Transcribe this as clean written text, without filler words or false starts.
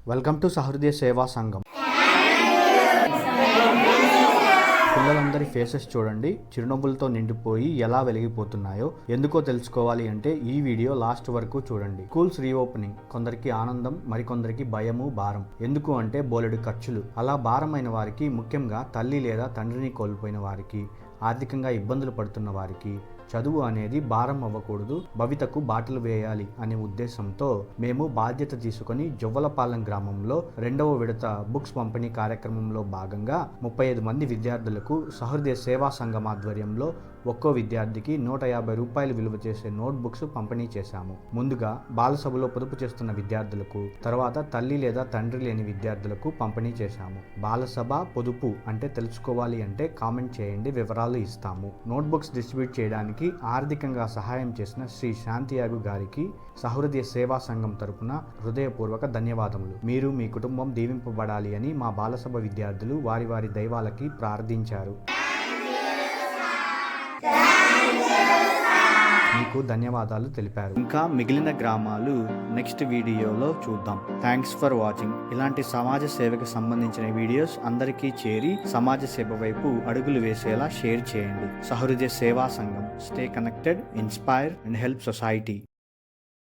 Welcome to సహృదయ సేవా సంఘం. పిల్లలందరి faces చూడండి, చిరునవ్వులతో నిండిపోయి ఎలా వెలిగిపోతున్నాయో. ఎందుకో తెలుసుకోవాలి అంటే ఈ వీడియో లాస్ట్ వరకు చూడండి. స్కూల్స్ రీఓపెనింగ్, కొందరికి ఆనందం, మరికొందరికి భయము, భారం. ఎందుకు అంటే బోలెడు ఖర్చులు. అలా భారమైన వారికి, ముఖ్యంగా తల్లి లేదా తండ్రిని కోల్పోయిన వారికి, ఆర్థికంగా ఇబ్బందులు పడుతున్న వారికి చదువు అనేది భారం అవ్వకూడదు, భవితకు బాటలు వేయాలి అనే ఉద్దేశంతో మేము బాధ్యత తీసుకొని జొవ్వలపాలెం గ్రామంలో 2వ విడత బుక్స్ పంపిణీ కార్యక్రమంలో భాగంగా 35 మంది విద్యార్థులకు సహృదయ సేవా సంఘం ఆధ్వర్యంలో ఒక్కో విద్యార్థికి 150 రూపాయలు విలువ చేసే నోట్ బుక్స్ పంపిణీ చేశాము. ముందుగా బాలసభలో పొదుపు చేస్తున్న విద్యార్థులకు, తర్వాత తల్లి లేదా తండ్రి లేని విద్యార్థులకు పంపిణీ చేశాము. బాలసభ పొదుపు అంటే తెలుసుకోవాలి అంటే కామెంట్ చేయండి, వివరాలు ఇస్తాము. నోట్ బుక్స్ డిస్ట్రిబ్యూట్ చేయడానికి ఆర్థికంగా సహాయం చేసిన శ్రీ శాంతియాగు గారికి సహృదయ సేవా సంఘం తరపున హృదయపూర్వక ధన్యవాదములు. మీరు మీ కుటుంబం దీవింపబడాలి అని మా బాలసభ విద్యార్థులు వారి వారి దైవాలకి ప్రార్థించారు. మీకు ధన్యవాదాలు తెలిపారు. ఇంకా మిగిలిన గ్రామాలు నెక్స్ట్ వీడియోలో చూద్దాం. Thanks for watching. ఇలాంటి సమాజ సేవకు సంబంధించిన వీడియోస్ అందరికీ చేరి సమాజ సేవ వైపు అడుగులు వేసేలా షేర్ చేయండి. సహృదయ సేవా సంఘం. Stay connected, inspire and help society.